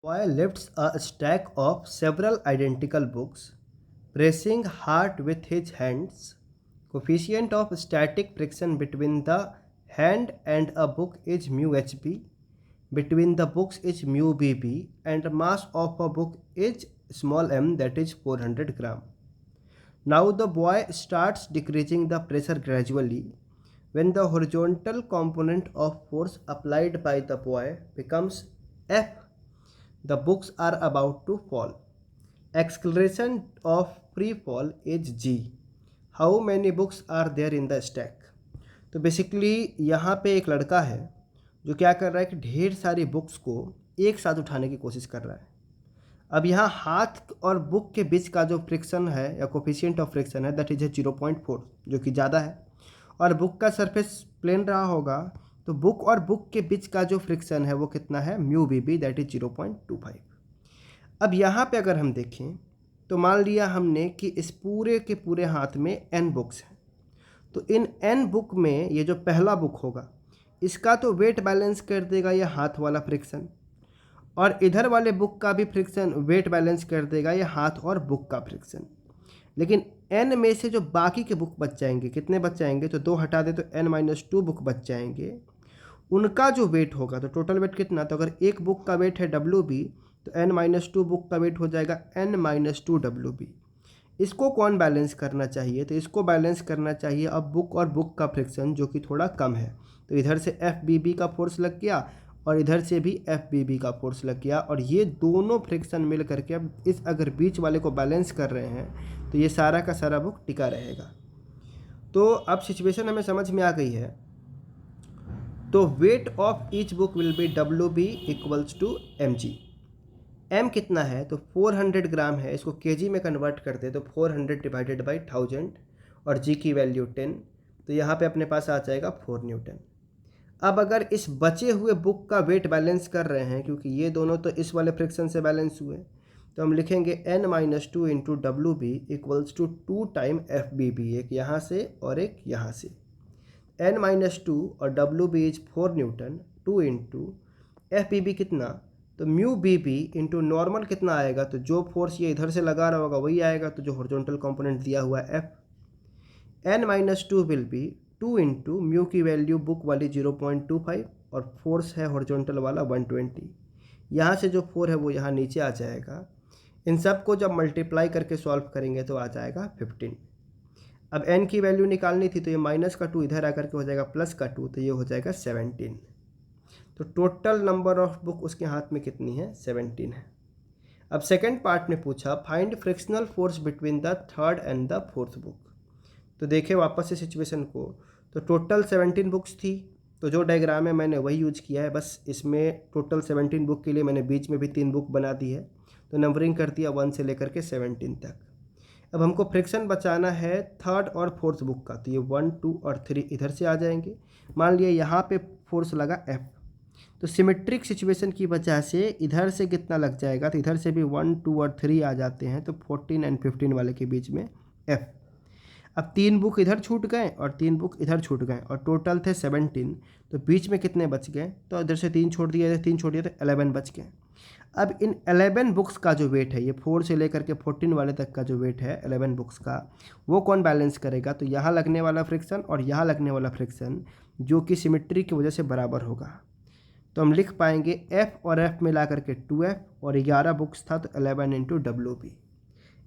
Boy lifts a stack of several identical books, pressing hard with his hands. Coefficient of static friction between the hand and a book is mu hb. Between the books is mu bb, and mass of a book is small m, that is 400 gram. Now the boy starts decreasing the pressure gradually. When the horizontal component of force applied by the boy becomes F, the books are about to fall. Acceleration of free fall is g. How many books are there in the stack? तो basically यहाँ पे एक लड़का है जो क्या कर रहा है कि ढेर सारी बुक्स को एक साथ उठाने की कोशिश कर रहा है। अब यहाँ हाथ और बुक के बीच का जो फ्रिक्शन है या कोफिशिएंट ऑफ फ्रिक्शन है दैट इज 0.4, जो कि ज़्यादा है, और बुक का सरफेस प्लेन रहा होगा तो बुक और बुक के बीच का जो फ्रिक्शन है वो कितना है, mu B B, that is 0.25। अब यहाँ पे अगर हम देखें तो मान लिया हमने कि इस पूरे के पूरे हाथ में n बुक्स हैं, तो इन n बुक में ये जो पहला बुक होगा इसका तो वेट बैलेंस कर देगा ये हाथ वाला फ्रिक्शन, और इधर वाले बुक का भी फ्रिक्शन वेट बैलेंस कर देगा ये हाथ और बुक का फ्रिक्शन। लेकिन n में से जो बाकी के बुक बच जाएंगे, कितने बच जाएंगे, तो 2 हटा दे तो n-2 बुक बच जाएंगे। उनका जो वेट होगा तो टोटल वेट कितना, तो अगर एक बुक का वेट है WB तो n-2 बुक का वेट हो जाएगा n-2 WB। इसको कौन बैलेंस करना चाहिए, तो इसको बैलेंस करना चाहिए अब बुक और बुक का फ्रिक्शन जो कि थोड़ा कम है। तो इधर से FBB का फोर्स लग गया और इधर से भी FBB का फोर्स लग गया, और ये दोनों फ्रिक्शन मिल करके अब इस अगर बीच वाले को बैलेंस कर रहे हैं तो ये सारा का सारा बुक टिका रहेगा। तो अब सिचुएशन हमें समझ में आ गई है। तो weight of each book will be WB equals to mg। m कितना है, तो 400 ग्राम है, इसको kg में कन्वर्ट करते तो 400 डिवाइडेड बाई 1000 और g की वैल्यू 10, तो यहाँ पे अपने पास आ जाएगा 4 न्यूटन। अब अगर इस बचे हुए बुक का वेट बैलेंस कर रहे हैं, क्योंकि ये दोनों तो इस वाले फ्रिक्शन से बैलेंस हुए, तो हम लिखेंगे n-2 into WB equals to 2 time FBB, एक यहाँ से और एक यहाँ से। n-2 और WB is 4 Newton, 2 into FBB कितना, तो म्यू BB इंटू नॉर्मल कितना आएगा, तो जो फोर्स ये इधर से लगा रहा होगा वही आएगा, तो जो हॉरिजॉन्टल कंपोनेंट दिया हुआ है F। n-2 will be 2 into mu की वैल्यू बुक वाली 0.25 और फोर्स है हॉरिजॉन्टल वाला 120। यहाँ से जो 4 है वो यहाँ नीचे आ जाएगा। इन सब को जब मल्टीप्लाई करके सॉल्व करेंगे तो आ जाएगा 15। अब n की वैल्यू निकालनी थी तो ये माइनस का 2 इधर आकर के हो जाएगा प्लस का 2, तो ये हो जाएगा 17। तो टोटल नंबर ऑफ बुक उसके हाथ में कितनी है, 17 है। अब सेकंड पार्ट में पूछा find frictional force between the third and the fourth book. तो देखे वापस से सिचुएशन को, तो टोटल 17 बुक्स थी, तो जो डायग्राम है मैंने वही यूज किया है, बस इसमें टोटल 17 बुक के लिए मैंने बीच में भी 3 बुक बना दी है, तो नंबरिंग कर दिया 1 से लेकर के 17 तक। अब हमको फ्रिक्शन बचाना है थर्ड और फोर्थ बुक का, तो ये 1, 2 और 3 इधर से आ जाएंगे। मान लिया यहाँ पे फोर्स लगा F, तो सिमेट्रिक सिचुएशन की वजह से इधर से कितना लग जाएगा, तो इधर से भी 1, 2 और 3 आ जाते हैं, तो 14 एंड 15 वाले के बीच में F। अब 3 बुक इधर छूट गए और 3 बुक इधर छूट गए और टोटल थे 17, तो बीच में कितने बच गए, तो इधर से 3 छोड़ दिए, 3 छोड़ दिए तो 11 बच गए। अब इन 11 बुक्स का जो वेट है, ये 4 से लेकर के 14 वाले तक का जो वेट है 11 बुक्स का, वो कौन बैलेंस करेगा, तो यहाँ लगने वाला फ्रिक्शन और यहाँ लगने वाला फ्रिक्शन जो कि सिमेट्री की वजह से बराबर होगा। तो हम लिख पाएंगे F और F मिला करके 2F, और 11 बुक्स था तो 11 into WB।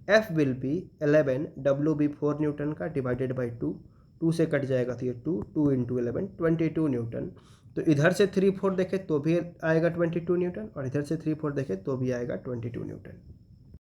F will be 11, WB 4 Newton का डिवाइडेड बाई 2, 2 से कट जाएगा तो ये 2 इंटू 11 22 न्यूटन। तो इधर से 3, 4 देखें तो भी आएगा 22 न्यूटन और इधर से 3, 4 देखें तो भी आएगा 22 न्यूटन।